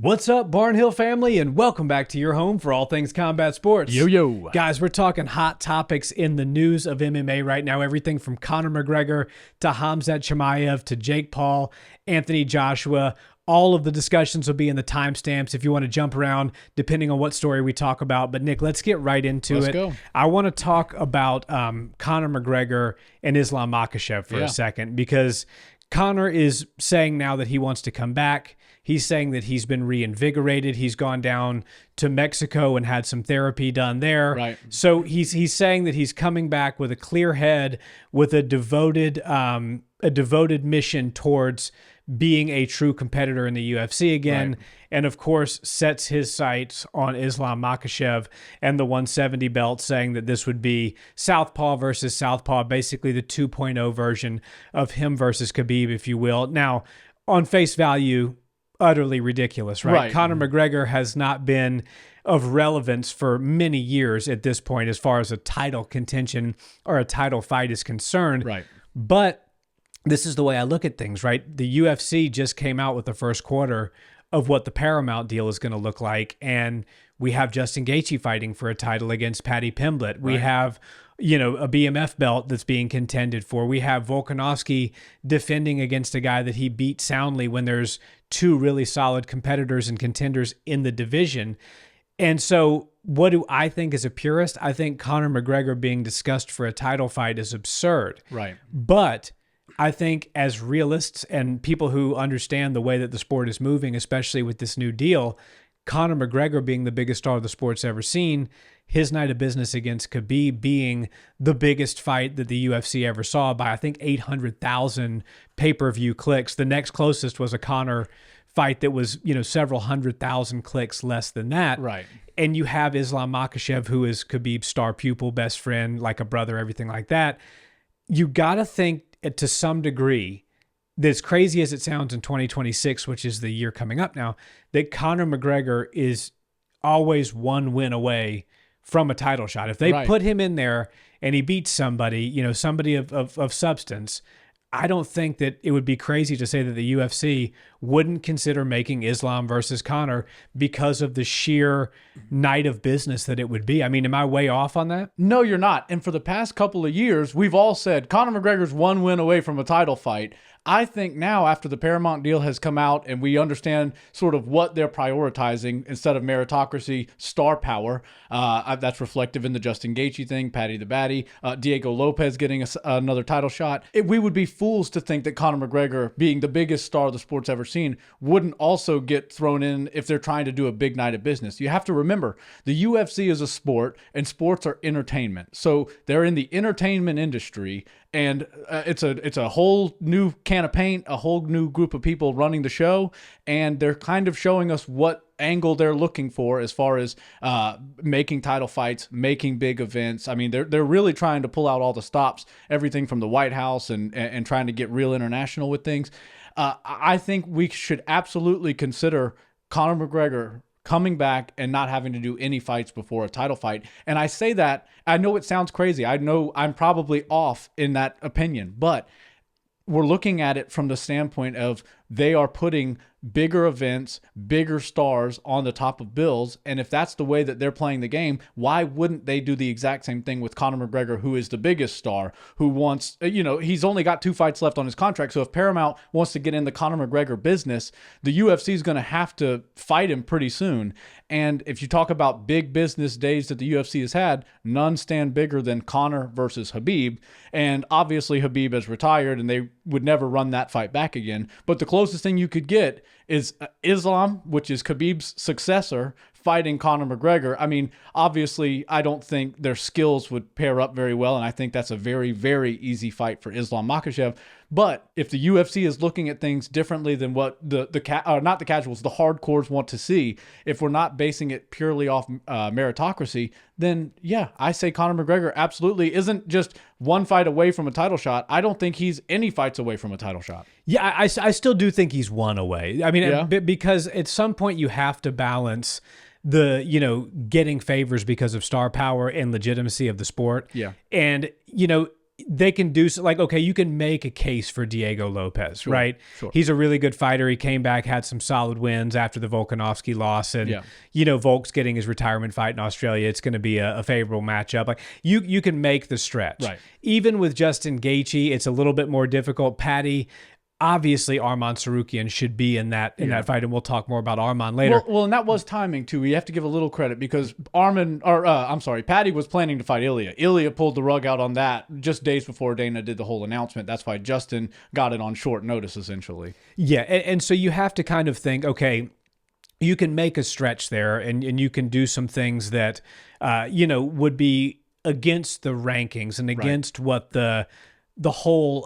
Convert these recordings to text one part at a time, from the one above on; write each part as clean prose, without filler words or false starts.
What's up, Barnhill family, and welcome back to your home for all things combat sports. Yo. Guys, we're talking hot topics in the news of MMA right now. Everything from Conor McGregor to Khamzat Chimaev to Jake Paul, Anthony Joshua. All of the discussions will be in the timestamps if you want to jump around, depending on what story we talk about. But, Nick, let's get right into it. Let's go. I want to talk about Conor McGregor and Islam Makhachev for a second, because Conor is saying now that he wants to come back. He's saying that he's been reinvigorated. He's gone down to Mexico and had some therapy done there. Right. So he's saying that he's coming back with a clear head, with a devoted mission towards being a true competitor in the UFC again. Right. And of course, sets his sights on Islam Makhachev and the 170 belt, saying that this would be Southpaw versus Southpaw, basically the 2.0 version of him versus Khabib, if you will. Now, on face value, utterly ridiculous, right? Conor McGregor has not been of relevance for many years at this point as far as a title contention or a title fight is concerned. Right. But this is the way I look at things, right? The UFC just came out with the first quarter of what the Paramount deal is going to look like, and we have Justin Gaethje fighting for a title against Paddy Pimblett. We have, a BMF belt that's being contended for. We have Volkanovski defending against a guy that he beat soundly when there's two really solid competitors and contenders in the division. And so what do I think as a purist? I think Conor McGregor being discussed for a title fight is absurd. Right. But I think as realists and people who understand the way that the sport is moving, especially with this new deal, Conor McGregor being the biggest star the sport's ever seen, his night of business against Khabib being the biggest fight that the UFC ever saw by, I think, 800,000 pay-per-view clicks. The next closest was a Conor fight that was, several 100,000 clicks less than that. Right. And you have Islam Makhachev, who is Khabib's star pupil, best friend, like a brother, everything like that. You got to think to some degree, that as crazy as it sounds in 2026, which is the year coming up now, that Conor McGregor is always one win away from a title shot. If they put him in there and he beats somebody, somebody of substance, I don't think that it would be crazy to say that the UFC wouldn't consider making Islam versus Conor because of the sheer night of business that it would be. I mean, am I way off on that? No, you're not. And for the past couple of years, we've all said Conor McGregor's one win away from a title fight. I think now, after the Paramount deal has come out and we understand sort of what they're prioritizing instead of meritocracy, star power, that's reflective in the Justin Gaethje thing, Paddy the Baddy, Diego Lopez getting another title shot. We would be fools to think that Conor McGregor, being the biggest star the sport's ever seen, wouldn't also get thrown in if they're trying to do a big night of business. You have to remember, the UFC is a sport and sports are entertainment. So they're in the entertainment industry, and it's a whole new can of paint, a whole new group of people running the show, and they're kind of showing us what angle they're looking for as far as making title fights, making big events. I mean, they're really trying to pull out all the stops, everything from the White House and trying to get real international with things. I think we should absolutely consider Conor McGregor coming back and not having to do any fights before a title fight. And I say that, I know it sounds crazy. I know I'm probably off in that opinion, but we're looking at it from the standpoint of they are putting bigger events, bigger stars on the top of bills. And if that's the way that they're playing the game, why wouldn't they do the exact same thing with Conor McGregor, who is the biggest star, who wants, he's only got 2 fights left on his contract. So if Paramount wants to get in the Conor McGregor business, the UFC is going to have to fight him pretty soon. And if you talk about big business days that the UFC has had, none stand bigger than Conor versus Khabib. And obviously Khabib has retired and they would never run that fight back again. But the closest thing you could get is Islam, which is Khabib's successor, fighting Conor McGregor. I mean, obviously, I don't think their skills would pair up very well, and I think that's a very, very easy fight for Islam Makhachev. But if the UFC is looking at things differently than what not the casuals, the hardcores want to see, if we're not basing it purely off meritocracy, then yeah, I say Conor McGregor absolutely isn't just one fight away from a title shot. I don't think he's any fights away from a title shot. Yeah, I still do think he's one away. I mean, because at some point you have to balance the, getting favors because of star power and legitimacy of the sport. Yeah. And, they can do like, okay, you can make a case for Diego Lopez, right? Sure. He's a really good fighter. He came back, had some solid wins after the Volkanovski loss, and Volk's getting his retirement fight in Australia. It's going to be a favorable matchup. Like you can make the stretch. Right. Even with Justin Gaethje, it's a little bit more difficult. Paddy. Obviously, Arman Tsarukyan should be in that fight, and we'll talk more about Arman later. Well, and that was timing too. We have to give a little credit because Paddy was planning to fight Ilya. Ilya pulled the rug out on that just days before Dana did the whole announcement. That's why Justin got it on short notice, essentially. Yeah, and so you have to kind of think, okay, you can make a stretch there, and you can do some things that would be against the rankings and against what the whole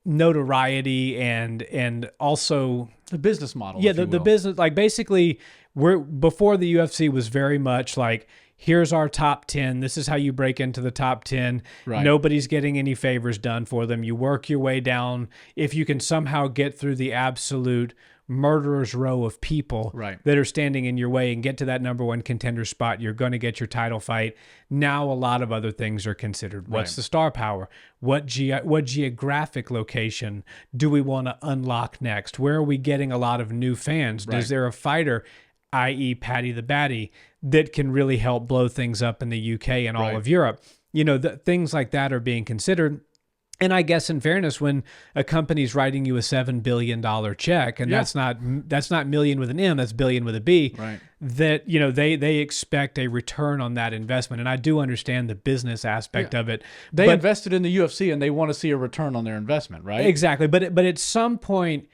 notoriety and also the business model. The business, like basically before the UFC was very much like, here's our top 10. This is how you break into the top 10. Right. Nobody's getting any favors done for them. You work your way down. If you can somehow get through the absolute murderer's row of people that are standing in your way and get to that number one contender spot, you're going to get your title fight. Now a lot of other things are considered. What's the star power? What geographic location do we want to unlock next? Where are we getting a lot of new fans? Is there a fighter, i.e. Paddy the Baddy, that can really help blow things up in the UK and all of Europe? Things like that are being considered. And I guess in fairness, when a company's writing you a $7 billion check, and that's not million with an M, that's billion with a B, that they expect a return on that investment. And I do understand the business aspect of it. They invested in the UFC and they want to see a return on their investment, right? Exactly. But at some point,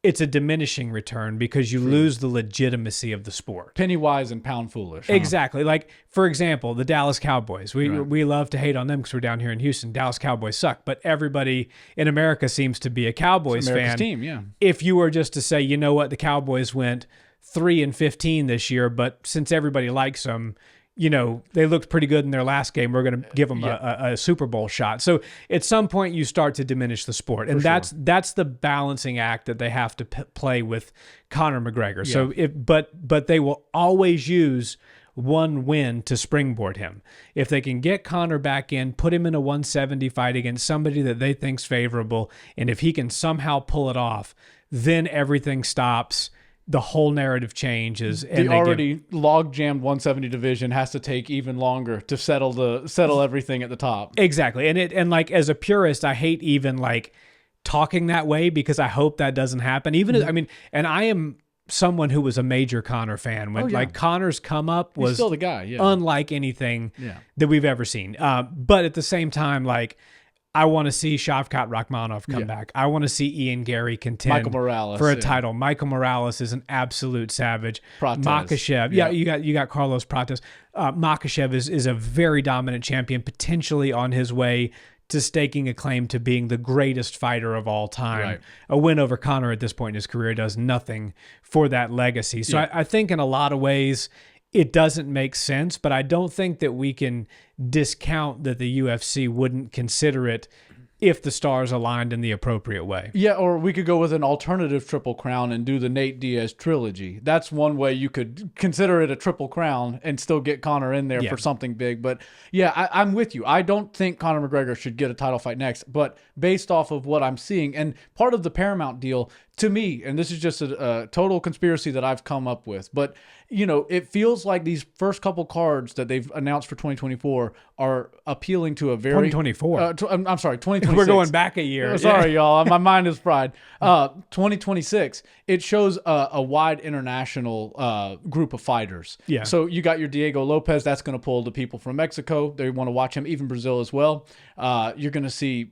it's a diminishing return because you lose the legitimacy of the sport. Penny wise and pound foolish. Huh? Exactly. Like, for example, the Dallas Cowboys. We love to hate on them because we're down here in Houston. Dallas Cowboys suck, but everybody in America seems to be a Cowboys fan. Team, yeah. If you were just to say, you know what, the Cowboys went 3-15 this year, but since everybody likes them, they looked pretty good in their last game, we're going to give them a Super Bowl shot. So at some point you start to diminish the sport. And that's the balancing act that they have to play with Conor McGregor. Yeah. So but they will always use one win to springboard him. If they can get Conor back in, put him in a 170 fight against somebody that they think's favorable, and if he can somehow pull it off, then everything stops. The whole narrative changes. And the already log-jammed 170 division has to take even longer to settle everything at the top. Exactly. And like as a purist, I hate even like talking that way because I hope that doesn't happen. And I am someone who was a major Conor fan when like Conor's come up was He's still the guy, unlike anything that we've ever seen. But at the same time, like, I want to see Shavkat Rakhmonov come back. I want to see Ian Gary contend Michael Morales, for a title. Michael Morales is an absolute savage. Prates. Makhachev, you got Carlos Prates. Makhachev is a very dominant champion, potentially on his way to staking a claim to being the greatest fighter of all time. Right. A win over Conor at this point in his career does nothing for that legacy. So I think in a lot of ways it doesn't make sense, but I don't think that we can discount that the UFC wouldn't consider it if the stars aligned in the appropriate way. Yeah, or we could go with an alternative Triple Crown and do the Nate Diaz trilogy. That's one way you could consider it a Triple Crown and still get Conor in there for something big. But yeah, I'm with you. I don't think Conor McGregor should get a title fight next, but based off of what I'm seeing, and part of the Paramount deal, to me, and this is just a total conspiracy that I've come up with, but it feels like these first couple cards that they've announced for 2024 are appealing to a very 2024. I'm sorry, 2026. We're going back a year. Sorry, y'all. My mind is fried. 2026. It shows a wide international group of fighters. Yeah. So you got your Diego Lopez. That's going to pull the people from Mexico. They want to watch him. Even Brazil as well. You're going to see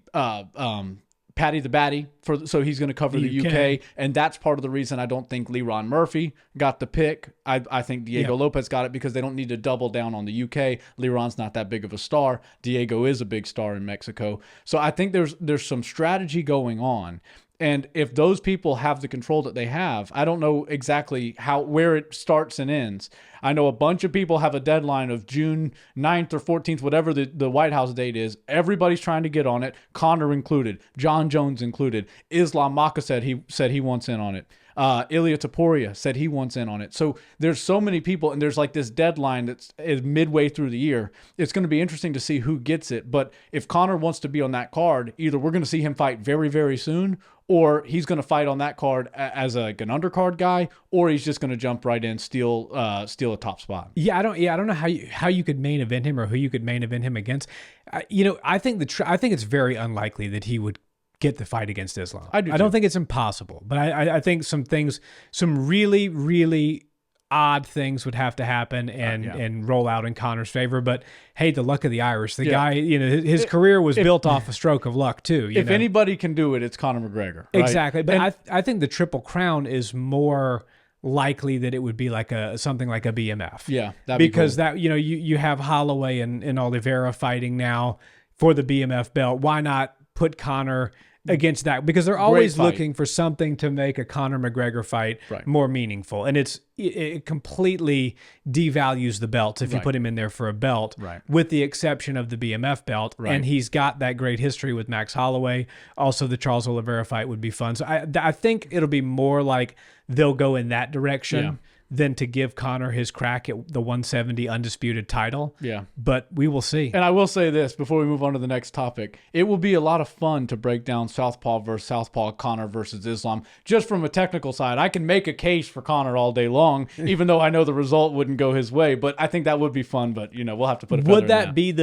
Paddy the Baddy, so he's going to cover the UK, and that's part of the reason I don't think Leron Murphy got the pick. I think Diego Lopez got it because they don't need to double down on the UK. Leron's not that big of a star. Diego is a big star in Mexico. So I think there's some strategy going on. And if those people have the control that they have, I don't know exactly where it starts and ends. I know a bunch of people have a deadline of June 9th or 14th, whatever the White House date is. Everybody's trying to get on it, Conor included, John Jones included. Islam Makhachev said he wants in on it. Ilya Taporia said he wants in on it. So there's so many people, and there's like this deadline that's is midway through the year. It's going to be interesting to see who gets it. But if Conor wants to be on that card, either we're going to see him fight very, very soon, or he's going to fight on that card as an undercard guy, or he's just going to jump right in, steal a top spot. I don't know how you could main event him or who you could main event him against. I think it's very unlikely that he would get the fight against Islam. I don't think it's impossible, but I think some really, really odd things would have to happen and roll out in Conor's favor. But hey, the luck of the Irish. The guy, his career was built off a stroke of luck too. If anybody can do it, it's Conor McGregor. Right? Exactly. But I think the Triple Crown is more likely that it would be like something like a BMF. Yeah, that'd be because cool. that you have Holloway and Oliveira fighting now for the BMF belt. Why not put Conor against that? Because they're always looking for something to make a Conor McGregor fight more meaningful, and it completely devalues the belts if you put him in there for a belt, with the exception of the BMF belt. And he's got that great history with Max Holloway. Also, the Charles Oliveira fight would be fun. So I think it'll be more like they'll go in that direction than to give Conor his crack at the 170 undisputed title. Yeah. But we will see. And I will say this before we move on to the next topic. It will be a lot of fun to break down Southpaw versus Southpaw, Conor versus Islam. Just from a technical side, I can make a case for Conor all day long, even though I know the result wouldn't go his way. But I think that would be fun. But, we'll have to put it. Would that be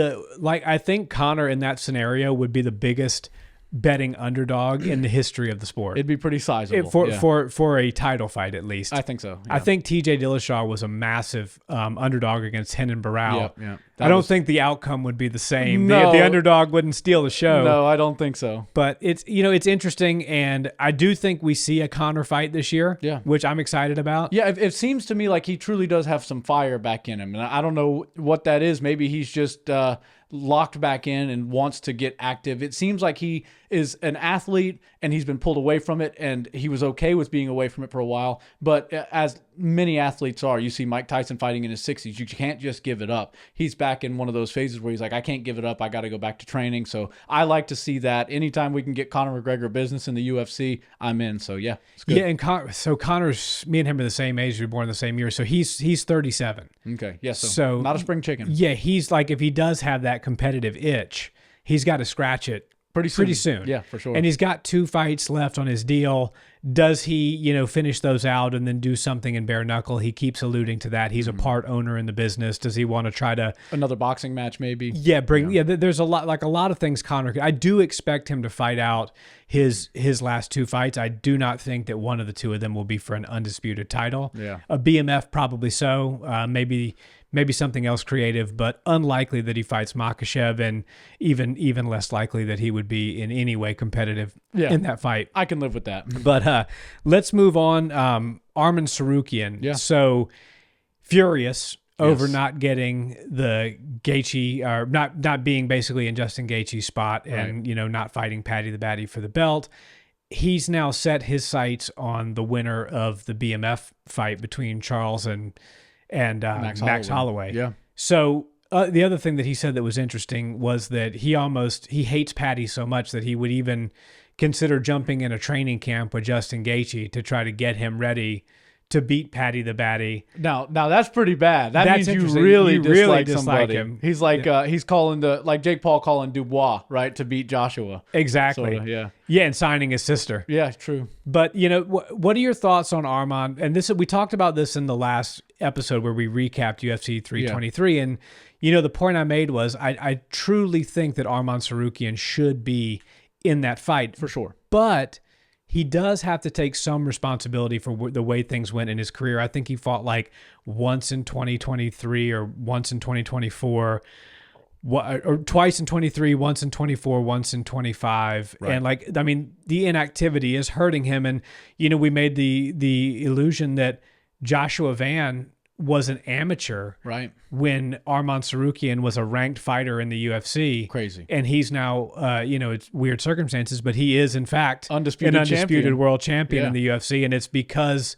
I think Conor in that scenario would be the biggest betting underdog in the history of the sport. It'd be pretty sizable for a title fight, at least. I think so. Yeah. I think TJ Dillashaw was a massive underdog against Henan Barao. Yeah. I don't think the outcome would be the same. No, the underdog wouldn't steal the show. No, I don't think so. But it's it's interesting, and I do think we see a Conor fight this year. Yeah, which I'm excited about. Yeah, it seems to me like he truly does have some fire back in him, and I don't know what that is. Maybe he's just locked back in and wants to get active. It seems like he is an athlete and he's been pulled away from it, and he was okay with being away from it for a while. But as many athletes are, you see Mike Tyson fighting in his 60s. You can't just give it up. He's back in one of those phases where he's like, I can't give it up. I got to go back to training. So I like to see that. Anytime we can get Conor McGregor business in the UFC, I'm in. So yeah, it's good. Yeah, and Conor's, me and him are the same age. We were born the same year. So he's 37. Okay, yeah, so not a spring chicken. Yeah, he's like, if he does have that competitive itch, he's got to scratch it pretty soon. Yeah, for sure. And he's got 2 fights left on his deal. Does he, finish those out and then do something in bare knuckle? He keeps alluding to that. He's a part owner in the business. Does he want to try to another boxing match maybe? Yeah, there's a lot of things Conor. I do expect him to fight out his last 2 fights. I do not think that one of the 2 of them will be for an undisputed title. Yeah. A BMF probably so. Maybe something else creative, but unlikely that he fights Makhachev, and even less likely that he would be in any way competitive in that fight. I can live with that. But let's move on. Arman Tsarukyan. So furious over not getting the Gaethje, or not being basically in Justin Gaethje's spot, and not fighting Paddy the Baddy for the belt. He's now set his sights on the winner of the BMF fight between Charles and Max Holloway. Yeah. So the other thing that he said that was interesting was that he hates Paddy so much that he would even consider jumping in a training camp with Justin Gaethje to try to get him ready to beat Paddy the Baddy. Now that's pretty bad. That's means you really dislike somebody. Him. He's like he's calling like Jake Paul calling Dubois, right, to beat Joshua. Exactly. Sorta, yeah, and signing his sister. Yeah, true. But what are your thoughts on Arman? And we talked about this in the last episode where we recapped UFC 323, and the point I made was I truly think that Arman Tsarukyan should be in that fight for sure. But he does have to take some responsibility for the way things went in his career. I think he fought like once in 2023 or once in 2024, or twice in 23, once in 24, once in 25. Right. And the inactivity is hurting him. And, we made the illusion that Joshua Van was an amateur when Arman Tsarukyan was a ranked fighter in the UFC. Crazy. And he's now, it's weird circumstances, but he is, in fact, an undisputed champion. world champion in the UFC. And it's because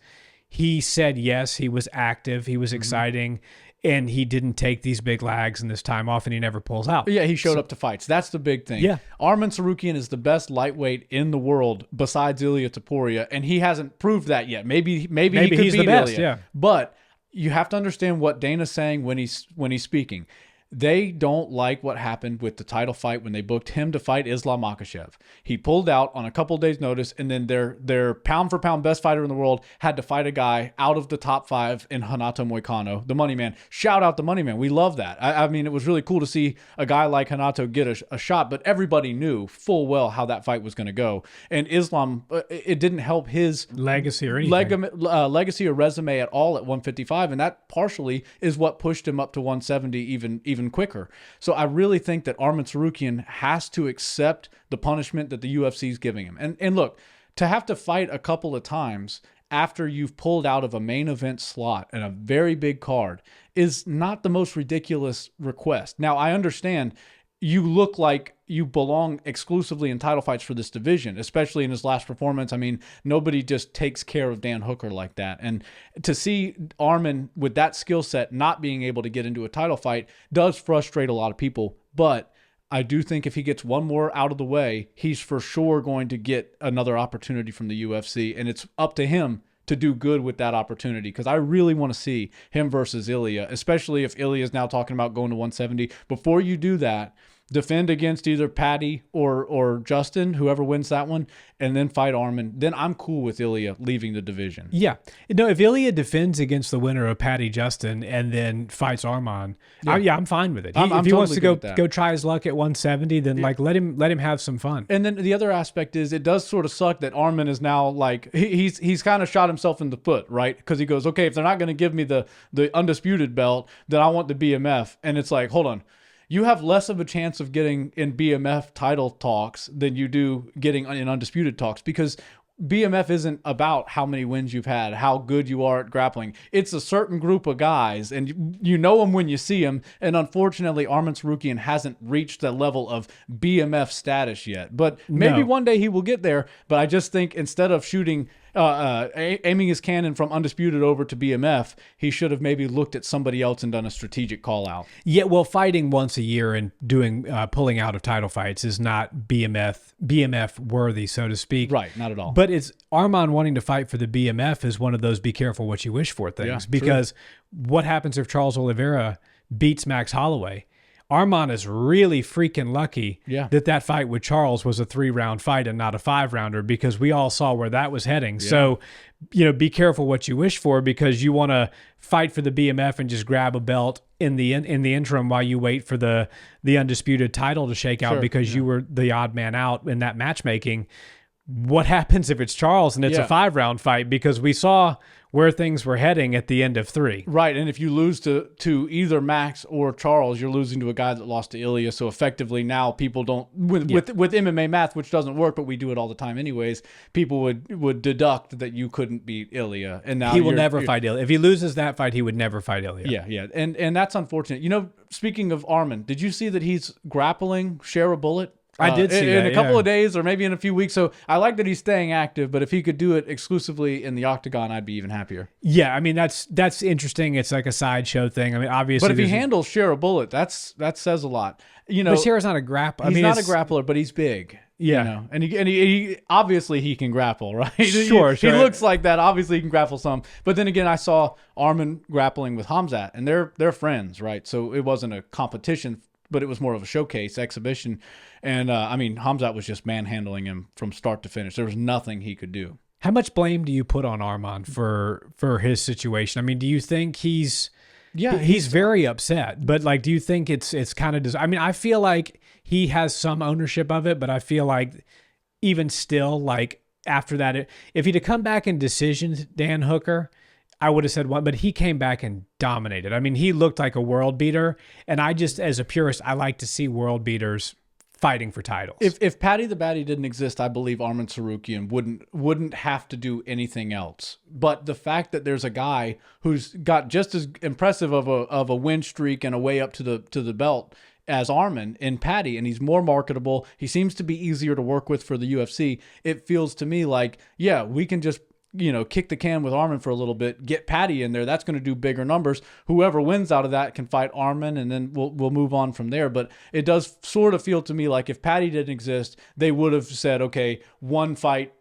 he said yes, he was active, he was exciting. and he didn't take these big lags and this time off, and he never pulls out. Yeah, he showed up to fights. That's the big thing. Yeah. Arman Tsarukyan is the best lightweight in the world besides Ilia Topuria, and he hasn't proved that yet. Maybe he could he's beat the best, Ilia. yeah. But you have to understand what Dana's saying when he's speaking. They don't like what happened with the title fight when they booked him to fight Islam Makhachev. He pulled out on a couple days' notice, and then their pound-for-pound best fighter in the world had to fight a guy out of the top 5 in Renato Moicano, the money man. Shout out the money man. We love that. I mean, it was really cool to see a guy like Renato get a shot, but everybody knew full well how that fight was going to go. And Islam, it didn't help his legacy or anything. Legacy or resume at all at 155, and that partially is what pushed him up to 170 even quicker. So I really think that Arman Tsarukyan has to accept the punishment that the UFC is giving him. And look, to have to fight a couple of times after you've pulled out of a main event slot and a very big card is not the most ridiculous request. Now, I understand you look like you belong exclusively in title fights for this division, especially in his last performance. I mean, nobody just takes care of Dan Hooker like that. And to see Arman with that skill set not being able to get into a title fight does frustrate a lot of people. But I do think if he gets one more out of the way, he's for sure going to get another opportunity from the UFC. And it's up to him to do good with that opportunity, because I really want to see him versus Ilia, especially if Ilia is now talking about going to 170. Before you do that, defend against either Patty or Justin, whoever wins that one, and then fight Arman. Then I'm cool with Ilia leaving the division. Yeah. No, if Ilia defends against the winner of Patty Justin and then fights Arman, I'm fine with it. If he totally wants to go try his luck at 170, then like let him have some fun. And then the other aspect is it does sort of suck that Arman is now like he's kind of shot himself in the foot, right? Because he goes, okay, if they're not going to give me the undisputed belt, then I want the BMF. And it's like, hold on. You have less of a chance of getting in BMF title talks than you do getting in undisputed talks, because BMF isn't about how many wins you've had, how good you are at grappling. It's a certain group of guys, and you know them when you see them. And unfortunately, Arman Tsarukyan hasn't reached that level of BMF status yet. But maybe one day he will get there. But I just think instead of shooting, aiming his cannon from undisputed over to BMF, he should have maybe looked at somebody else and done a strategic call out. Yeah, well, fighting once a year and doing pulling out of title fights is not BMF worthy, so to speak. Right, not at all. But it's Arman wanting to fight for the BMF is one of those be careful what you wish for things. Yeah, because what happens if Charles Oliveira beats Max Holloway? Arman is really freaking lucky that fight with Charles was a 3-round fight and not a 5-rounder, because we all saw where that was heading. Yeah. So, be careful what you wish for, because you want to fight for the BMF and just grab a belt in the interim while you wait for the undisputed title to shake out because you were the odd man out in that matchmaking. What happens if it's Charles and it's a 5-round fight? Because we saw where things were heading at the end of 3. Right, and if you lose to either Max or Charles, you're losing to a guy that lost to Ilia. So effectively now people don't, with MMA math, which doesn't work, but we do it all the time anyways, people would deduct that you couldn't beat Ilia. And now he will never fight Ilia. If he loses that fight, he would never fight Ilia. Yeah. And that's unfortunate. Speaking of Arman, did you see that he's grappling Share a Bullet? I did see that in a couple of days or maybe in a few weeks. So I like that he's staying active, but if he could do it exclusively in the octagon, I'd be even happier. Yeah, I mean that's interesting. It's like a sideshow thing. I mean, obviously, but if he handles Share a Bullet, that says a lot. But Shara's not a grappler. He's not a grappler, but he's big. Yeah, and he obviously he can grapple, right? Sure. He looks like that. Obviously, he can grapple some. But then again, I saw Arman grappling with Khamzat, and they're friends, right? So it wasn't a competition, but it was more of a showcase exhibition. And Khamzat was just manhandling him from start to finish. There was nothing he could do. How much blame do you put on Arman for his situation? I mean, do you think he's very upset, but like, do you think it's kind of, I feel like he has some ownership of it, but I feel like even still, like after that, if he'd have come back in decisions, Dan Hooker, I would have said one, but he came back and dominated. I mean, he looked like a world beater, and I just, as a purist, I like to see world beaters fighting for titles. If Paddy the Baddy didn't exist, I believe Arman Tsarukyan wouldn't have to do anything else. But the fact that there's a guy who's got just as impressive of a win streak and a way up to the belt as Arman in Paddy, and he's more marketable. He seems to be easier to work with for the UFC. It feels to me like, we can just kick the can with Arman for a little bit, get Patty in there. That's going to do bigger numbers. Whoever wins out of that can fight Arman, and then we'll move on from there. But it does sort of feel to me like if Patty didn't exist, they would have said, okay, one fight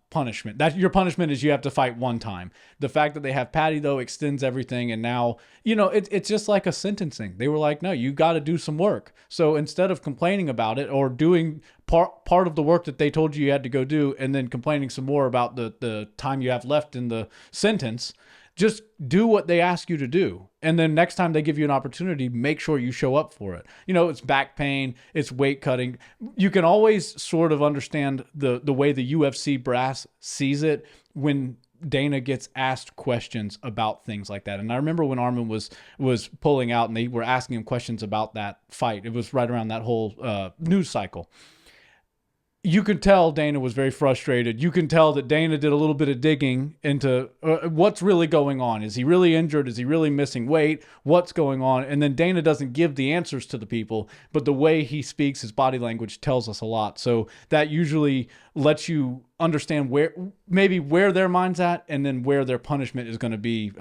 punishment. That your punishment is you have to fight one time. The fact that they have Patty though extends everything, and now it's just like a sentencing. They were like, no, you got to do some work. So instead of complaining about it or doing part of the work that they told you had to go do, and then complaining some more about the time you have left in the sentence, just do what they ask you to do. And then next time they give you an opportunity, make sure you show up for it. It's back pain, it's weight cutting. You can always sort of understand the way the UFC brass sees it when Dana gets asked questions about things like that. And I remember when Arman was pulling out and they were asking him questions about that fight. It was right around that whole news cycle. You could tell Dana was very frustrated. You can tell that Dana did a little bit of digging into what's really going on. Is he really injured? Is he really missing weight? What's going on? And then Dana doesn't give the answers to the people, but the way he speaks, his body language tells us a lot. So that usually lets you understand where their mind's at, and then where their punishment is going to be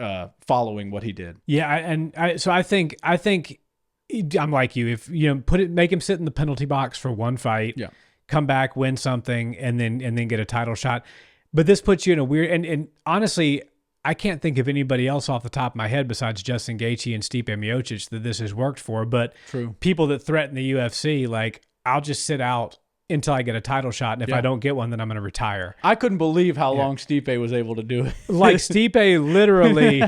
following what he did. Yeah, so I think I'm like you. If make him sit in the penalty box for one fight. Yeah. Come back, win something, and then get a title shot. But this puts you in a weird, and honestly, I can't think of anybody else off the top of my head besides Justin Gaethje and Stipe Miocic that this has worked for. But True. People that threaten the UFC, like, I'll just sit out until I get a title shot, and if I don't get one, then I'm going to retire. I couldn't believe how long Stipe was able to do it. Like, Stipe literally,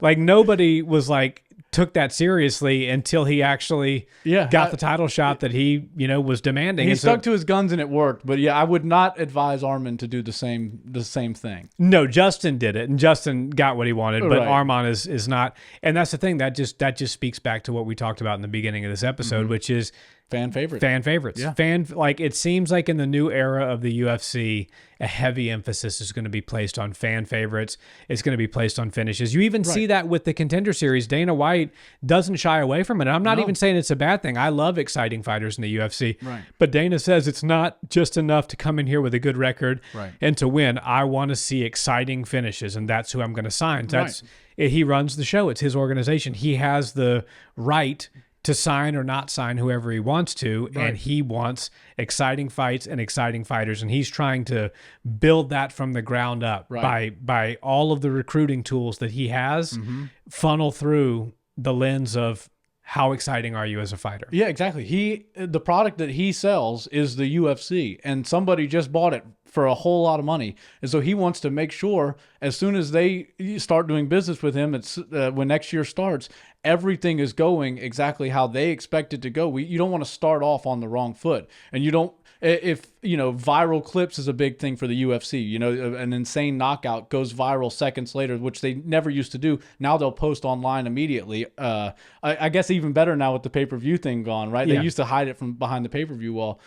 like, nobody was like, took that seriously until he actually got the title shot that he, was demanding. He stuck to his guns and it worked. But yeah, I would not advise Arman to do the same thing. No, Justin did it, and Justin got what he wanted, but Right. Arman is not. And that's the thing, that just speaks back to what we talked about in the beginning of this episode, which is fan favorites. Yeah. It seems like in the new era of the UFC, a heavy emphasis is going to be placed on fan favorites. It's going to be placed on finishes. You even see that with the Contender Series. Dana White doesn't shy away from it. I'm not even saying it's a bad thing. I love exciting fighters in the UFC. Right. But Dana says it's not just enough to come in here with a good record and to win. I want to see exciting finishes, and that's who I'm going to sign. He runs the show. It's his organization. He has the right to sign or not sign whoever he wants to, and he wants exciting fights and exciting fighters, and he's trying to build that from the ground up by all of the recruiting tools that he has funnel through the lens of how exciting are you as a fighter. Yeah, exactly. The product that he sells is the UFC, and somebody just bought it for a whole lot of money, and so he wants to make sure as soon as they start doing business with him, it's when next year starts, everything is going exactly how they expect it to go. You don't want to start off on the wrong foot, and you don't. If viral clips is a big thing for the UFC. An insane knockout goes viral seconds later, which they never used to do. Now they'll post online immediately. I guess even better now with the pay-per-view thing gone, right? They used to hide it from behind the pay-per-view wall.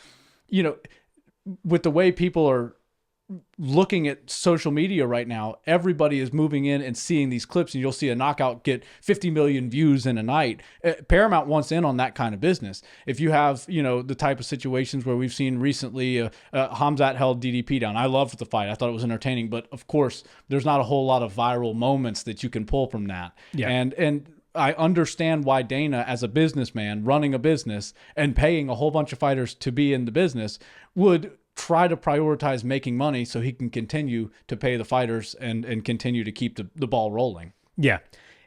With the way people are looking at social media right now, everybody is moving in and seeing these clips, and you'll see a knockout get 50 million views in a night. Paramount wants in on that kind of business. If you have, the type of situations where we've seen recently, Khamzat held DDP down. I loved the fight. I thought it was entertaining, but of course, there's not a whole lot of viral moments that you can pull from that. Yeah. And I understand why Dana, as a businessman running a business and paying a whole bunch of fighters to be in the business, would try to prioritize making money so he can continue to pay the fighters and continue to keep the ball rolling. Yeah.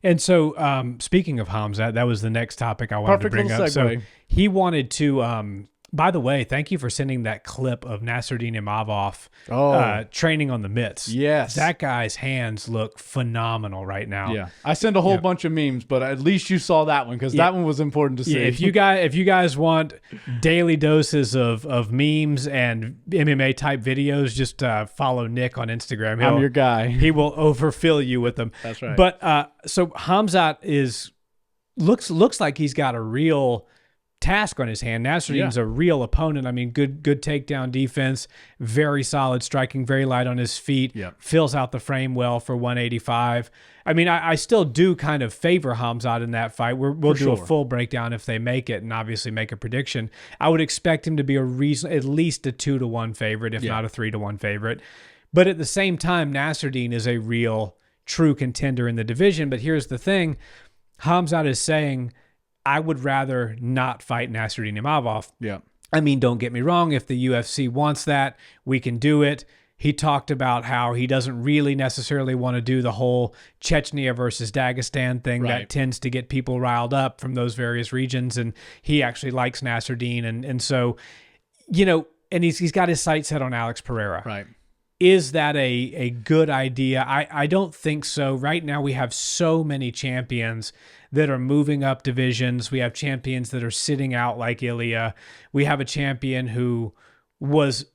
And so speaking of Khamzat, that was the next topic I wanted to bring up. Segue. So he wanted to, by the way, thank you for sending that clip of Nasruddin Imavov training on the mitts. Yes. That guy's hands look phenomenal right now. Yeah. I send a whole bunch of memes, but at least you saw that one, because that one was important to see. Yeah, if you guys want daily doses of memes and MMA type videos, just follow Nick on Instagram. I'm your guy. He will overfill you with them. That's right. But so Khamzat looks like he's got a real task on his hand. Nasruddin's a real opponent. I mean, good takedown defense, very solid striking, very light on his feet, fills out the frame well for 185. I mean, I still do kind of favor Khamzat in that fight. We'll do a full breakdown if they make it, and obviously make a prediction. I would expect him to be at least a 2-1 favorite, if not a 3-1 favorite. But at the same time, Nasruddin is a real, true contender in the division. But here's the thing. Khamzat is saying, I would rather not fight Nasruddin Imavov. Yeah. I mean, don't get me wrong. If the UFC wants that, we can do it. He talked about how he doesn't really necessarily want to do the whole Chechnya versus Dagestan thing that tends to get people riled up from those various regions. And he actually likes Nasruddin. And so, you know, and he's got his sights set on Alex Pereira. Right. Is that a good idea? I don't think so. Right now we have so many champions that are moving up divisions. We have champions that are sitting out like Ilya. We have a champion who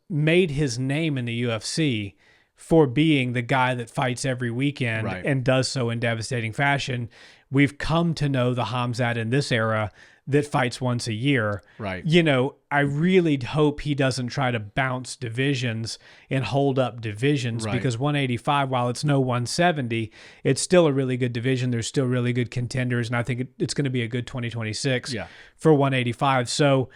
made his name in the UFC for being the guy that fights every weekend and does so in devastating fashion. We've come to know the Khamzat in this era that fights once a year. Right. You know, I really hope he doesn't try to bounce divisions and hold up divisions because 185, while it's no 170, it's still a really good division. There's still really good contenders, and I think it's going to be a good 2026 for 185. So,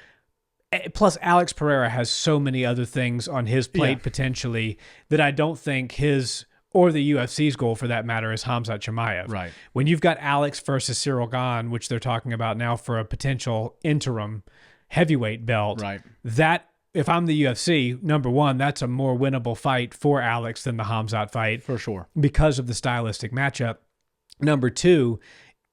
plus Alex Pereira has so many other things on his plate potentially that I don't think his or the UFC's goal for that matter is Khamzat Chimaev. Right. When you've got Alex versus Cyril Gane, which they're talking about now for a potential interim heavyweight belt, that if I'm the UFC, number one, that's a more winnable fight for Alex than the Khamzat fight. For sure. Because of the stylistic matchup. Number two,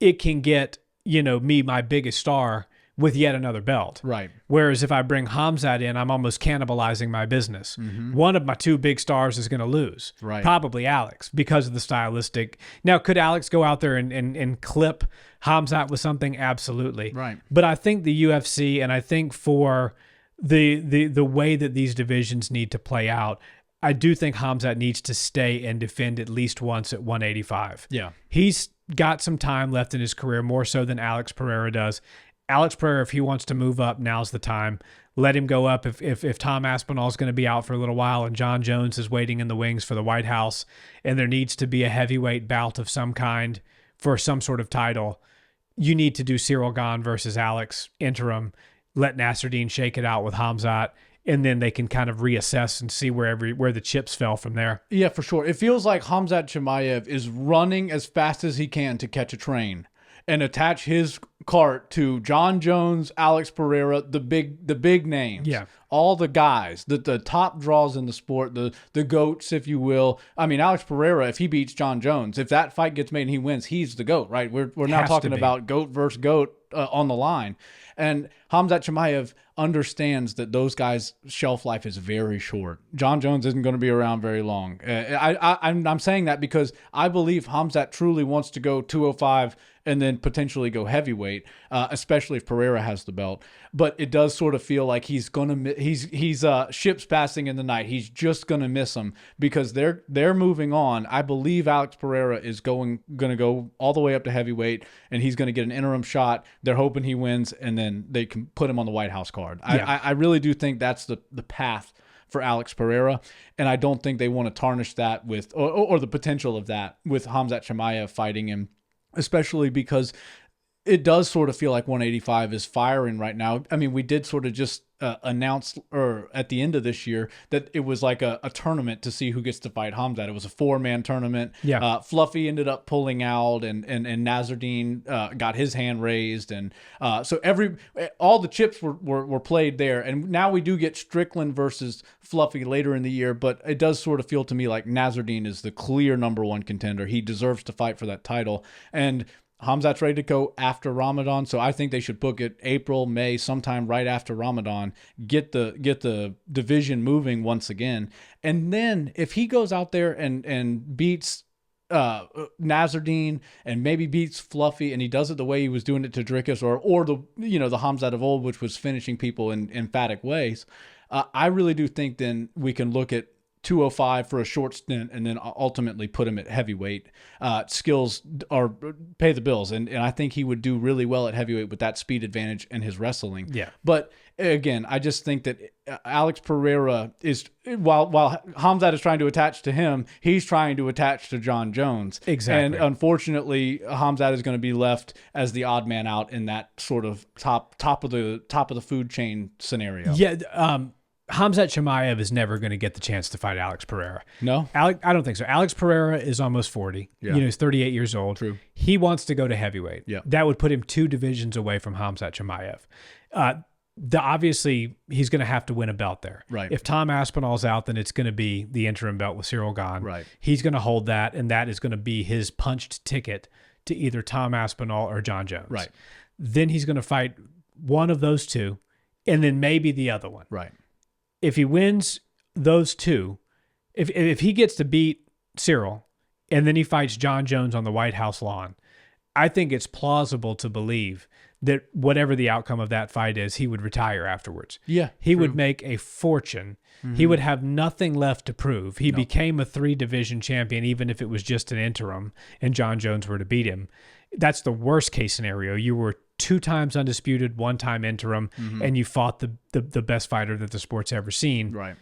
it can get, you know, me, my biggest star, with yet another belt. Right. Whereas if I bring Khamzat in, I'm almost cannibalizing my business. One of my two big stars is going to lose. Right. Probably Alex because of the stylistic. Now, could Alex go out there and clip Khamzat with something? Absolutely. Right. But I think the UFC, and I think for the way that these divisions need to play out, I do think Khamzat needs to stay and defend at least once at 185. Yeah. He's got some time left in his career, more so than Alex Pereira does. Alex Pereira, if he wants to move up, now's the time. Let him go up. If Tom Aspinall is going to be out for a little while and John Jones is waiting in the wings for the White House and there needs to be a heavyweight bout of some kind for some sort of title, you need to do Cyril Gane versus Alex interim. Let Nasruddin shake it out with Khamzat, and then they can kind of reassess and see where the chips fell from there. Yeah, for sure. It feels like Khamzat Chimaev is running as fast as he can to catch a train and attach his cart to John Jones, Alex Pereira, the big names. Yeah. All the guys, the top draws in the sport, the GOATs, if you will. I mean, Alex Pereira, if he beats John Jones, if that fight gets made and he wins, he's the GOAT, right? We're now talking about GOAT versus GOAT on the line. And Khamzat Chimaev understands that those guys' shelf life is very short. John Jones isn't going to be around very long. I'm saying that because I believe Khamzat truly wants to go 205 and then potentially go heavyweight, especially if Pereira has the belt. But it does sort of feel like he's ships passing in the night. He's just gonna miss them because they're moving on. I believe Alex Pereira is gonna go all the way up to heavyweight, and he's gonna get an interim shot. They're hoping he wins, and then they can put him on the White House card. Yeah. I really do think that's the path for Alex Pereira, and I don't think they want to tarnish that with or the potential of that with Khamzat Chimaev fighting him. Especially because it does sort of feel like 185 is firing right now. I mean, we did sort of just announce at the end of this year that it was like a tournament to see who gets to fight Khamzat. It was a 4-man tournament. Yeah. Fluffy ended up pulling out, and Nasruddin got his hand raised, and so all the chips were played there. And now we do get Strickland versus Fluffy later in the year, but it does sort of feel to me like Nasruddin is the clear number one contender. He deserves to fight for that title, and Khamzat's ready to go after Ramadan, so I think they should book it April, May, sometime right after Ramadan. Get the division moving once again, and then if he goes out there and beats Nasruddin and maybe beats Fluffy, and he does it the way he was doing it to Dricus or the Khamzat of old, which was finishing people in emphatic ways, I really do think then we can look at 205 for a short stint and then ultimately put him at heavyweight. Skills or pay the bills. And I think he would do really well at heavyweight with that speed advantage and his wrestling. Yeah. But again, I just think that Alex Pereira is, while Khamzat is trying to attach to him, he's trying to attach to John Jones. Exactly. And unfortunately, Khamzat is going to be left as the odd man out in that sort of top of the food chain scenario. Yeah. Khamzat Chimaev is never going to get the chance to fight Alex Pereira. No? I don't think so. Alex Pereira is almost 40. Yeah. He's 38 years old. True. He wants to go to heavyweight. Yeah. That would put him 2 divisions away from Khamzat Chimaev. Obviously, he's going to have to win a belt there. Right. If Tom Aspinall's out, then it's going to be the interim belt with Cyril Gane. Right. He's going to hold that, and that is going to be his punched ticket to either Tom Aspinall or John Jones. Right. Then he's going to fight one of those 2, and then maybe the other one. Right. If he wins those 2, if he gets to beat Cyril and then he fights John Jones on the White House lawn, I think it's plausible to believe that whatever the outcome of that fight is, he would retire afterwards. Yeah. He would make a fortune. He would have nothing left to prove. He became a 3-division champion, even if it was just an interim and John Jones were to beat him. That's the worst case scenario. You were 2 times undisputed, 1 time interim, and you fought the best fighter that the sport's ever seen. Right.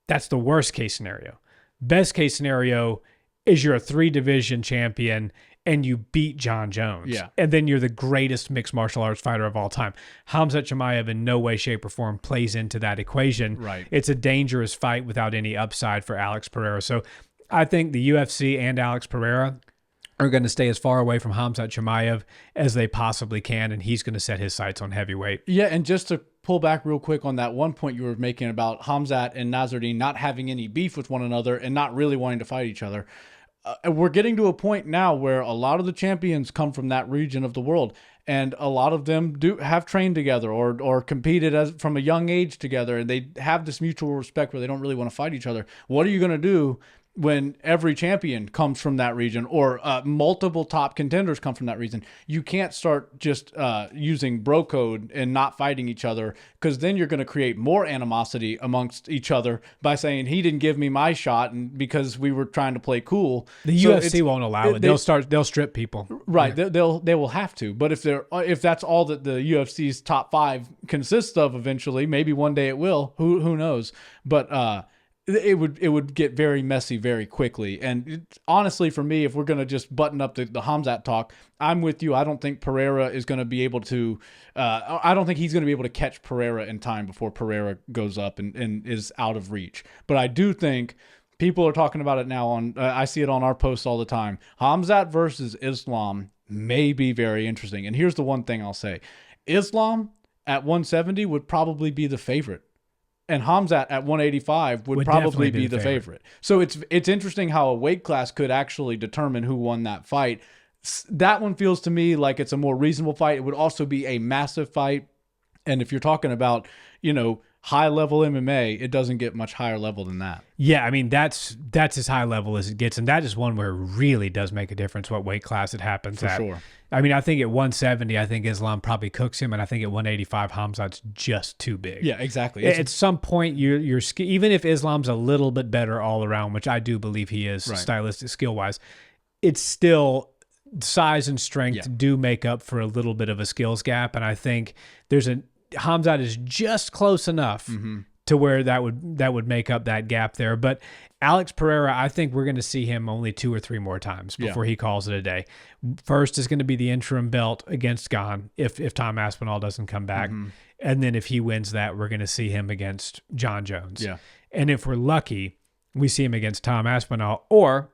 That's the worst case scenario. Best case scenario is you're a 3-division champion and you beat John Jones. Yeah. And then you're the greatest mixed martial arts fighter of all time. Khamzat Chimaev in no way, shape, or form plays into that equation. Right. It's a dangerous fight without any upside for Alex Pereira. So I think the UFC and Alex Pereira are going to stay as far away from Khamzat Chimaev as they possibly can, and he's going to set his sights on heavyweight. Yeah, and just to pull back real quick on that one point you were making about Khamzat and Nasruddin not having any beef with one another and not really wanting to fight each other. We're getting to a point now where a lot of the champions come from that region of the world, and a lot of them do have trained together or competed from a young age together, and they have this mutual respect where they don't really want to fight each other. What are you going to do when every champion comes from that region, or multiple top contenders come from that region? You can't start just using bro code and not fighting each other, because then you're going to create more animosity amongst each other by saying he didn't give me my shot and because we were trying to play cool. The UFC won't allow it. They'll strip people. Right. Yeah. They will have to. But if that's all that the UFC's top 5 consists of eventually, maybe one day it will. Who knows? But it would get very messy very quickly. And honestly, for me, if we're going to just button up the Khamzat talk, I'm with you. I don't think Pereira is going to be able to I don't think he's going to be able to catch Pereira in time before Pereira goes up and is out of reach. But I do think people are talking about it now on I see it on our posts all the time. Khamzat versus Islam may be very interesting. And here's the one thing I'll say. Islam at 170 would probably be the favorite. And Khamzat at 185 would probably be the favorite. So it's interesting how a weight class could actually determine who won that fight. That one feels to me like it's a more reasonable fight. It would also be a massive fight. And if you're talking about, high level MMA, it doesn't get much higher level than that. Yeah, I mean that's as high level as it gets, and that is one where it really does make a difference what weight class it happens at. For sure. I mean, I think at 170, I think Islam probably cooks him, and I think at 185, Khamzat's just too big. Yeah, exactly. At some point, you're even if Islam's a little bit better all around, which I do believe he is, right, stylistic skill wise, it's still size and strength do make up for a little bit of a skills gap, and I think Khamzat is just close enough to where that would make up that gap there. But Alex Pereira, I think we're going to see him only 2 or 3 more times before he calls it a day. First is going to be the interim belt against Gane if Tom Aspinall doesn't come back. And then if he wins that, we're going to see him against John Jones. Yeah. And if we're lucky, we see him against Tom Aspinall. Or,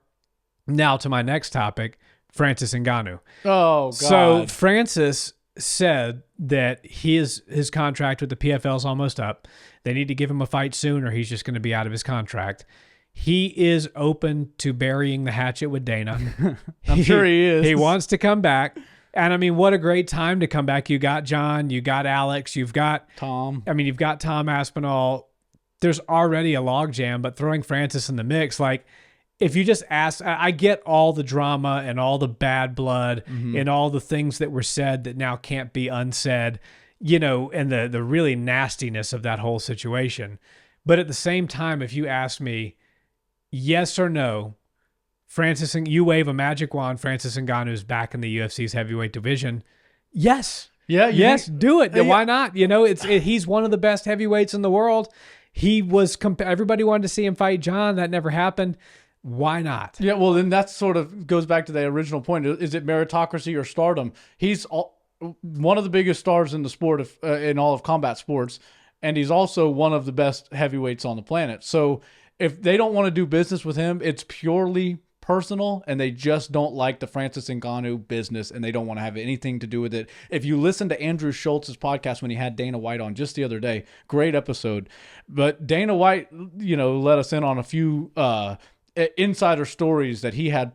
now to my next topic, Francis Ngannou. Oh, God. So Francis said that his contract with the PFL is almost up. They need to give him a fight soon or he's just going to be out of his contract. He is open to burying the hatchet with Dana. I'm sure he is. He wants to come back. And I mean, what a great time to come back. You got John, you got Alex, you've got Tom. I mean, you've got Tom Aspinall. There's already a logjam, but throwing Francis in the mix, like, if you just ask, I get all the drama and all the bad blood and all the things that were said that now can't be unsaid, and the really nastiness of that whole situation. But at the same time, if you ask me, yes or no, you wave a magic wand, Francis Ngannou's back in the UFC's heavyweight division. Yes. Yeah. Yes, do it. Why not? He's one of the best heavyweights in the world. Everybody wanted to see him fight John. That never happened. Why not? Yeah, well, then that sort of goes back to the original point. Is it meritocracy or stardom? He's one of the biggest stars in the sport in all of combat sports. and he's also one of the best heavyweights on the planet. So if they don't want to do business with him, it's purely personal, and they just don't like the Francis Ngannou business, and they don't want to have anything to do with it. If you listen to Andrew Schultz's podcast when he had Dana White on just the other day, great episode. But Dana White, let us in on a few insider stories that he had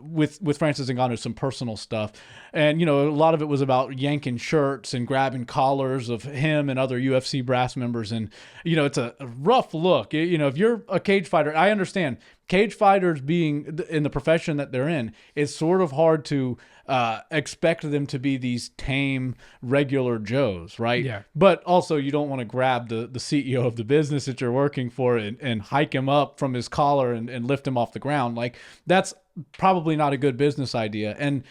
with Francis Ngannou, some personal stuff. And, a lot of it was about yanking shirts and grabbing collars of him and other UFC brass members. And, it's a rough look. If you're a cage fighter, I understand cage fighters being in the profession that they're in, it's sort of hard to expect them to be these tame, regular Joes, right? Yeah. But also you don't want to grab the CEO of the business that you're working for and hike him up from his collar and lift him off the ground. Like, that's probably not a good business idea. And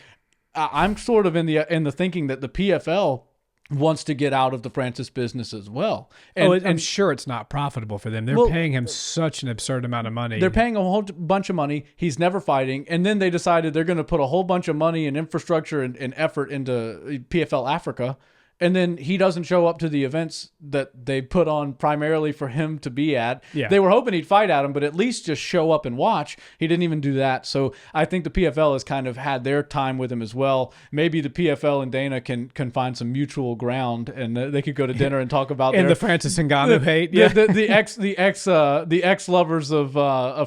I'm sort of in the thinking that the PFL wants to get out of the Francis business as well. And I'm sure it's not profitable for them. They're paying him such an absurd amount of money. They're paying a whole bunch of money. He's never fighting. And then they decided they're going to put a whole bunch of money and infrastructure and effort into PFL Africa. And then he doesn't show up to the events that they put on primarily for him to be at. Yeah. They were hoping he'd fight at him, but at least just show up and watch. He didn't even do that. So I think the PFL has kind of had their time with him as well. Maybe the PFL and Dana can find some mutual ground, and they could go to dinner and talk about the Francis Ngannou hate. Yeah. The ex lovers of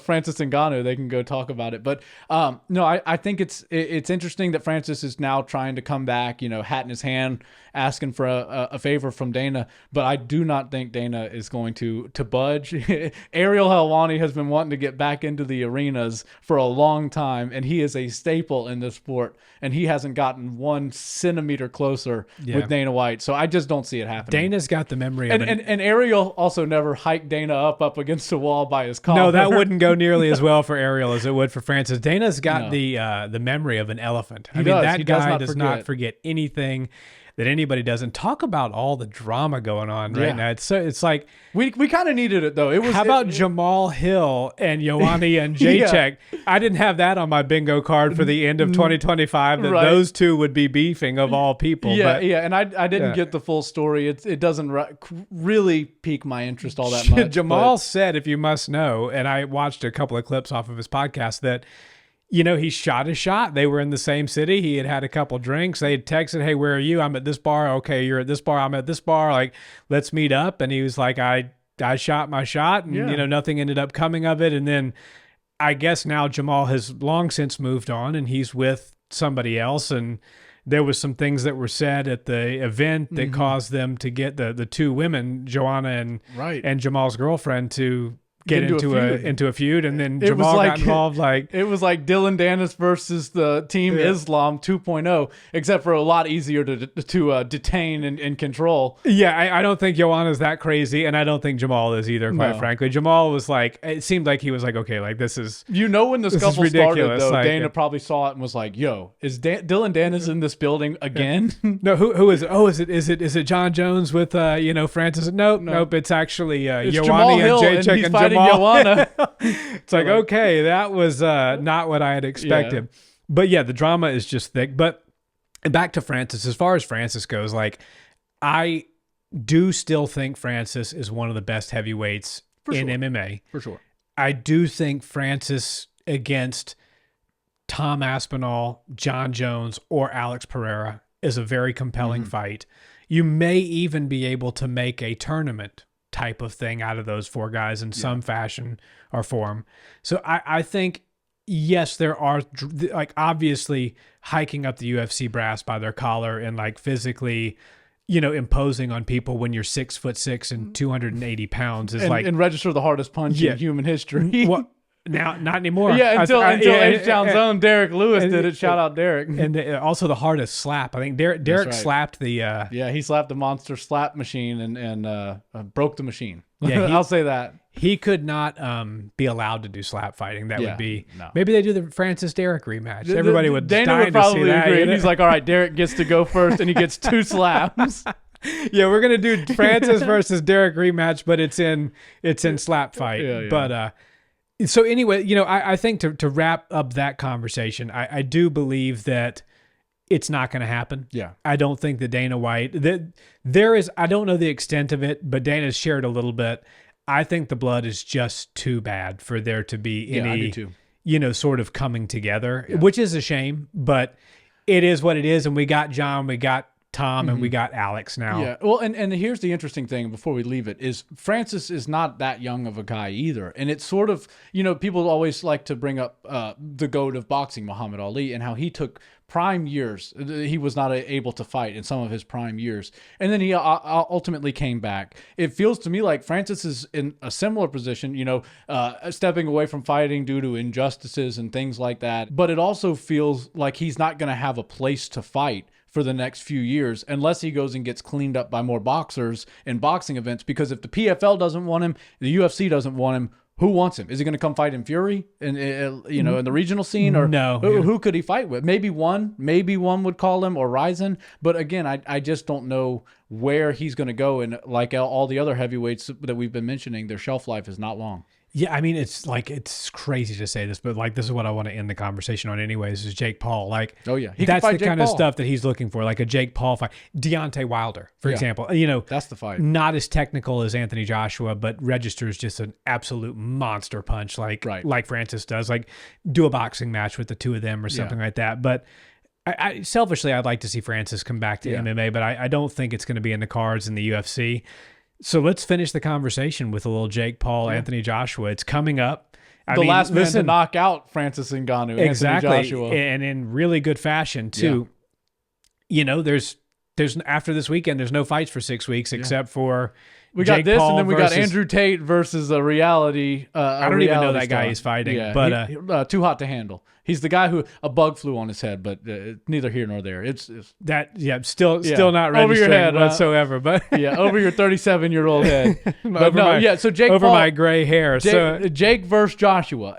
Francis Ngannou. They can go talk about it. But no, I think it's interesting that Francis is now trying to come back. Hat in his hand, asking for a favor from Dana, but I do not think Dana is going to budge. Ariel Helwani has been wanting to get back into the arenas for a long time, and he is a staple in this sport, and he hasn't gotten 1 centimeter closer with Dana White, so I just don't see it happening. Dana's got the memory of and Ariel also never hiked Dana up against a wall by his collar. No, that wouldn't go nearly as well for Ariel as it would for Francis. Dana's got the memory of an elephant. That guy does not forget anything that anybody doesn't. Talk about all the drama going on right now. It's like we kind of needed it though. How about Jamal Hill and Ioane and Jacek? I didn't have that on my bingo card for the end of 2025 that those two would be beefing of all people. And I didn't get the full story. It doesn't really pique my interest all that much. Jamal said, if you must know, and I watched a couple of clips off of his podcast, that he shot his shot. They were in the same city. He had a couple drinks. They had texted, "Hey, where are you? I'm at this bar." "Okay, you're at this bar. I'm at this bar. Like, let's meet up." And he was like, I shot my shot, and nothing ended up coming of it. And then I guess now Jamal has long since moved on, and he's with somebody else. And there was some things that were said at the event that caused them to get the two women, Joanna and Jamal's girlfriend, to get into a feud, and then Jamal got involved. It was like Dylan Dennis versus the Team Islam 2.0, except for a lot easier to detain and control. Yeah, I don't think Joanna's that crazy, and I don't think Jamal is either, quite frankly. Jamal was like, it seemed like he was like, okay, like this is... when the scuffle started, though, Dana probably saw it and was like, yo, is Dylan Dennis in this building again? No, who is it? Oh, is it John Jones with, Francis? Nope, it's actually Ioane and Jacek and Jamal. It's like, okay, that was not what I had expected. But yeah, the drama is just thick. But back to Francis, as far as Francis goes, like, I do still think Francis is one of the best heavyweights in MMA. For sure. I do think Francis against Tom Aspinall, John Jones, or Alex Pereira is a very compelling fight. You may even be able to make a tournament type of thing out of those 4 guys in some fashion or form. So I think, yes, there are, like, obviously hiking up the UFC brass by their collar and like physically, imposing on people when you're 6'6" and 280 pounds is and register the hardest punch in human history. Well, now, not anymore. Until H-Town's own Derek Lewis did it. Shout out Derek. And also the hardest slap. I think Derek slapped the... he slapped the monster slap machine and broke the machine. Yeah, I'll say that. He could not be allowed to do slap fighting. That would be... No. Maybe they do the Francis Derek rematch. Everybody would Dana would probably agree. He's like, all right, Derek gets to go first, and he gets 2 slaps. Yeah, we're going to do Francis versus Derek rematch, but it's in slap fight. Yeah. But... So anyway, I think to wrap up that conversation, I do believe that it's not going to happen. Yeah. I don't think that Dana White, there is, I don't know the extent of it, but Dana's shared a little bit. I think the blood is just too bad for there to be I do any, too. Sort of coming together, which is a shame, but it is what it is. And we got John, we got Tom, and we got Alex now. Yeah. Well, and here's the interesting thing before we leave it is Francis is not that young of a guy either. And it's sort of, people always like to bring up the GOAT of boxing, Muhammad Ali, and how he took prime years. He was not able to fight in some of his prime years. And then he ultimately came back. It feels to me like Francis is in a similar position, stepping away from fighting due to injustices and things like that. But it also feels like he's not going to have a place to fight for the next few years unless he goes and gets cleaned up by more boxers in boxing events. Because if the PFL doesn't want him, the UFC doesn't want him, who wants him? Is he going to come fight in Fury in the regional scene, or no? Who could he fight with? Maybe one would call him, or Ryzen. But again, I just don't know where he's going to go. And like all the other heavyweights that we've been mentioning, their shelf life is not long. Yeah, I mean, it's crazy to say this, but like this is what I want to end the conversation on anyways, is Jake Paul. Like, oh yeah, that's the kind of stuff that he's looking for, like a Jake Paul fight. Deontay Wilder, for example, that's the fight. Not as technical as Anthony Joshua, but registers just an absolute monster punch, like Francis does. Like, do a boxing match with the two of them or something like that. But I selfishly, I'd like to see Francis come back to MMA, but I don't think it's going to be in the cards in the UFC. So let's finish the conversation with a little Jake Paul, Anthony Joshua. It's coming up. The last man to knock out Francis Ngannou, exactly, Anthony Joshua. And in really good fashion too. Yeah. There's after this weekend, there's no fights for 6 weeks except for we got Jake this, Paul and then we got Andrew Tate versus a reality. I don't even know that guy he's fighting, but too hot to handle. He's the guy who a bug flew on his head, but neither here nor there. It's still not registering over your head whatsoever. But over your 37-year-old head. So Jake over Paul, my gray hair. Jake versus Joshua.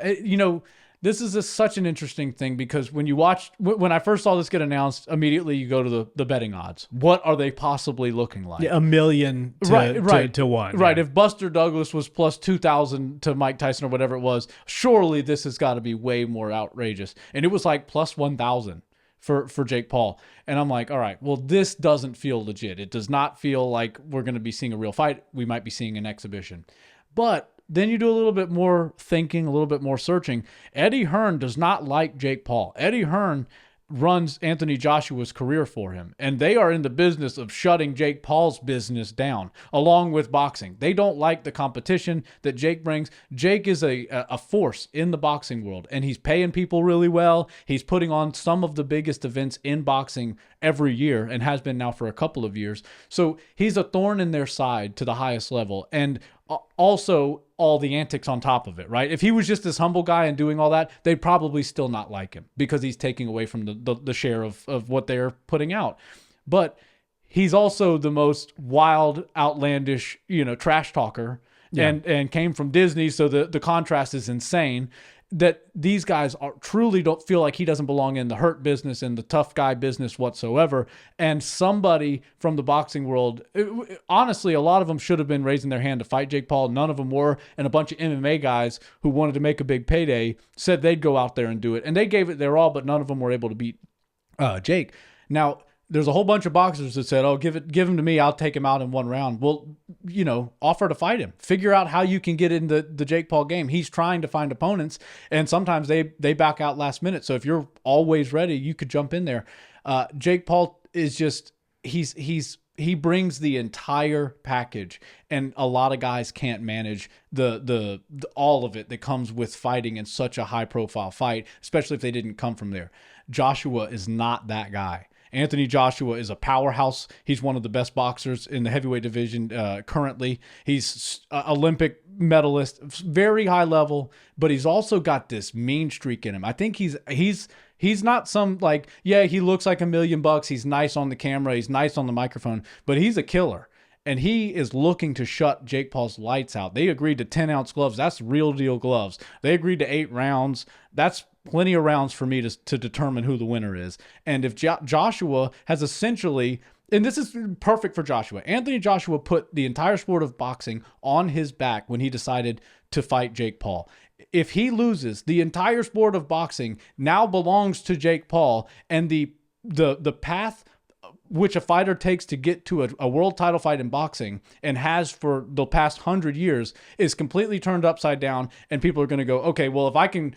This is such an interesting thing because when I first saw this get announced, immediately you go to the betting odds. What are they possibly looking like? $1 million to 1. Right. If Buster Douglas was plus 2,000 to Mike Tyson or whatever it was, surely this has got to be way more outrageous. And it was like plus 1,000 for Jake Paul. And I'm like, all right, well, this doesn't feel legit. It does not feel like we're going to be seeing a real fight. We might be seeing an exhibition. But then you do a little bit more thinking, a little bit more searching. Eddie Hearn does not like Jake Paul. Eddie Hearn runs Anthony Joshua's career for him, and they are in the business of shutting Jake Paul's business down, along with boxing. They don't like the competition that Jake brings. Jake is a force in the boxing world, and he's paying people really well. He's putting on some of the biggest events in boxing every year, and has been now for a couple of years. So he's a thorn in their side to the highest level, and also all the antics on top of it, right? If he was just this humble guy and doing all that, they'd probably still not like him because he's taking away from the share of what they're putting out. But he's also the most wild, outlandish, trash talker and came from Disney. So the contrast is insane. That these guys truly don't feel like he doesn't belong in the hurt business and the tough guy business whatsoever. And somebody from the boxing world, honestly, a lot of them should have been raising their hand to fight Jake Paul. None of them were. And a bunch of MMA guys who wanted to make a big payday said they'd go out there and do it. And they gave it their all, but none of them were able to beat Jake. Now, there's a whole bunch of boxers that said, oh, give him to me. I'll take him out in one round. Well, offer to fight him. Figure out how you can get in the Jake Paul game. He's trying to find opponents, and sometimes they back out last minute. So if you're always ready, you could jump in there. Jake Paul is just, he brings the entire package, and a lot of guys can't manage the all of it that comes with fighting in such a high profile fight, especially if they didn't come from there. Joshua is not that guy. Anthony Joshua is a powerhouse. He's one of the best boxers in the heavyweight division currently. He's Olympic medalist, very high level, but he's also got this mean streak in him. I think he's not some he looks like $1 million. He's nice on the camera. He's nice on the microphone, but he's a killer. And he is looking to shut Jake Paul's lights out. They agreed to 10-ounce gloves. That's real deal gloves. They agreed to 8 rounds. That's plenty of rounds for me to determine who the winner is. And if Joshua has essentially, and this is perfect for Joshua, Anthony Joshua put the entire sport of boxing on his back when he decided to fight Jake Paul. If he loses, the entire sport of boxing now belongs to Jake Paul, and the the path which a fighter takes to get to a world title fight in boxing and has for the past 100 years is completely turned upside down. And people are going to go, okay, well, if I can,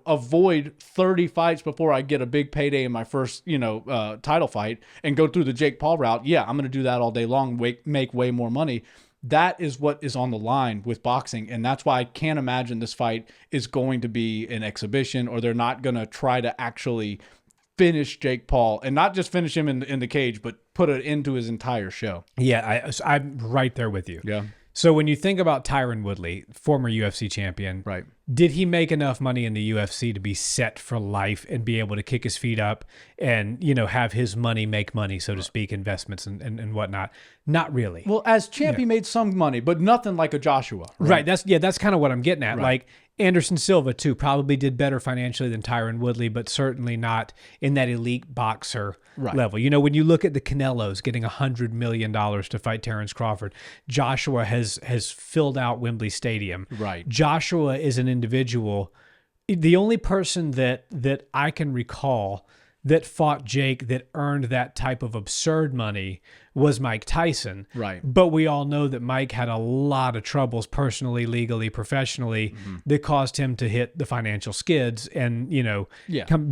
avoid 30 fights before I get a big payday in my first, title fight and go through the Jake Paul route, yeah, I'm going to do that all day long, make way more money. That is what is on the line with boxing. And that's why I can't imagine this fight is going to be an exhibition, or they're not going to try to actually finish Jake Paul, and not just finish him in the cage, but put it into his entire show. Yeah, I'm right there with you. Yeah. So when you think about Tyron Woodley, former UFC champion, Right. Did he make enough money in the UFC to be set for life and be able to kick his feet up and, have his money make money, so to speak, investments and whatnot? Not really. Well, as champ, he made some money, but nothing like a Joshua. Right. That's kind of what I'm getting at. Right. Like Anderson Silva too probably did better financially than Tyron Woodley, but certainly not in that elite boxer level. When you look at the Canelos getting $100 million to fight Terrence Crawford, Joshua has filled out Wembley Stadium. Right. Joshua is an individual. The only person that I can recall that fought Jake that earned that type of absurd money was Mike Tyson. Right. But we all know that Mike had a lot of troubles personally, legally, professionally that caused him to hit the financial skids and,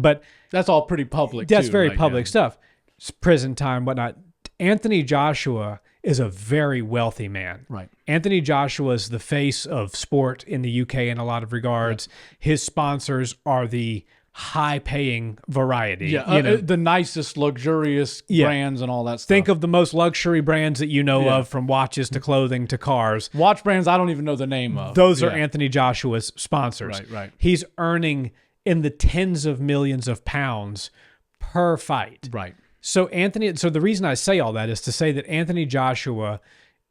but that's all pretty public. that's too, very right? public stuff. It's prison time, whatnot. Anthony Joshua is a very wealthy man. Right. Anthony Joshua is the face of sport in the UK in a lot of regards. His sponsors are the high-paying variety. Yeah, the nicest, luxurious brands and all that stuff. Think of the most luxury brands that you know of, from watches to clothing to cars. Watch brands I don't even know the name of. Those are Anthony Joshua's sponsors. Right. He's earning in the tens of millions of pounds per fight. Right. So the reason I say all that is to say that Anthony Joshua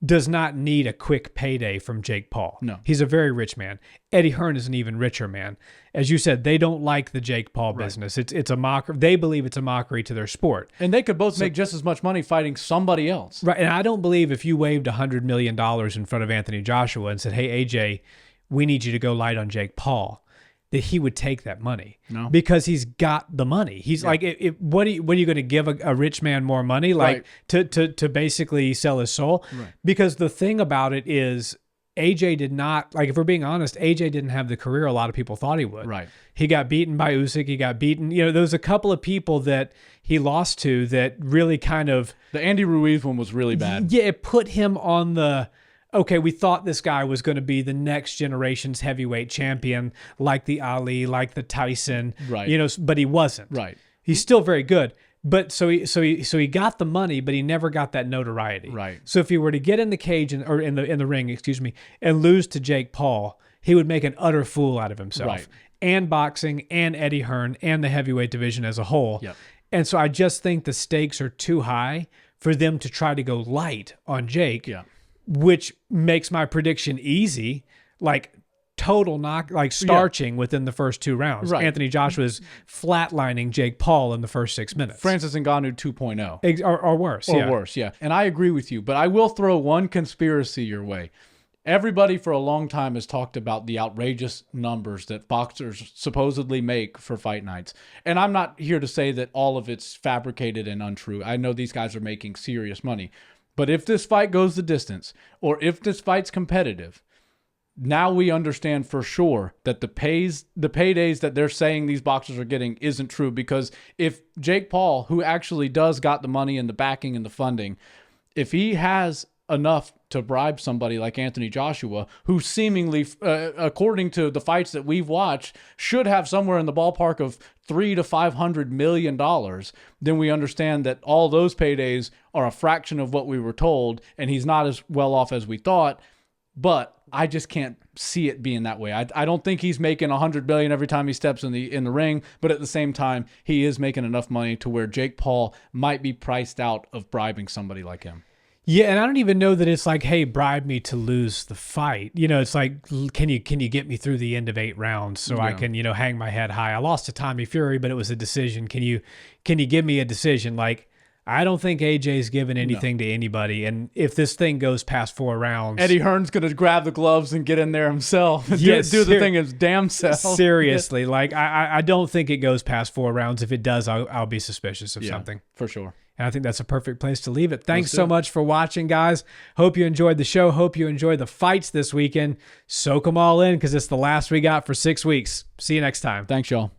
does not need a quick payday from Jake Paul. No. He's a very rich man. Eddie Hearn is an even richer man. As you said, they don't like the Jake Paul business. It's a mockery. They believe it's a mockery to their sport. And they could both make just as much money fighting somebody else. Right. And I don't believe if you waved $100 million in front of Anthony Joshua and said, hey, AJ, we need you to go light on Jake Paul, that he would take that money. No. Because he's got the money. He's like, what are you going to give a rich man more money? Like to basically sell his soul? Right. Because the thing about it is AJ did not, like, if we're being honest, AJ didn't have the career a lot of people thought he would. Right. He got beaten by Usyk. He got beaten. There was a couple of people that he lost to that really kind of... The Andy Ruiz one was really bad. Yeah, it put him on the... Okay, we thought this guy was going to be the next generation's heavyweight champion, like the Ali, like the Tyson, right? But he wasn't. Right. He's still very good, but so he got the money, but he never got that notoriety. Right. So if he were to get in the cage or in the ring, and lose to Jake Paul, he would make an utter fool out of himself, right? And boxing, and Eddie Hearn, and the heavyweight division as a whole. Yep. And so I just think the stakes are too high for them to try to go light on Jake. Yeah. Which makes my prediction easy, like total knock, like starching within the first 2 rounds. Right. Anthony Joshua's flatlining Jake Paul in the first 6 minutes. Francis Ngannou 2.0. Or worse. Or worse, yeah. And I agree with you, but I will throw one conspiracy your way. Everybody for a long time has talked about the outrageous numbers that boxers supposedly make for fight nights. And I'm not here to say that all of it's fabricated and untrue. I know these guys are making serious money. But if this fight goes the distance, or if this fight's competitive, now we understand for sure that the paydays that they're saying these boxers are getting isn't true. Because if Jake Paul, who actually does got the money and the backing and the funding, if he has enough to bribe somebody like Anthony Joshua, who seemingly, according to the fights that we've watched, should have somewhere in the ballpark of $300 to $500 million, then we understand that all those paydays are a fraction of what we were told, and he's not as well off as we thought. But I just can't see it being that way. I don't think he's making $100 billion every time he steps in the ring, but at the same time, he is making enough money to where Jake Paul might be priced out of bribing somebody like him. Yeah, and I don't even know that it's like, hey, bribe me to lose the fight. It's like, can you get me through the end of 8 rounds so I can, hang my head high? I lost to Tommy Fury, but it was a decision. Can you give me a decision? Like, I don't think AJ's given anything to anybody. And if this thing goes past 4 rounds, Eddie Hearn's going to grab the gloves and get in there himself and do the thing his damn self. Seriously, like I don't think it goes past 4 rounds. If it does, I'll be suspicious of something. For sure. And I think that's a perfect place to leave it. Thanks so much for watching, guys. Hope you enjoyed the show. Hope you enjoyed the fights this weekend. Soak them all in because it's the last we got for 6 weeks. See you next time. Thanks, y'all.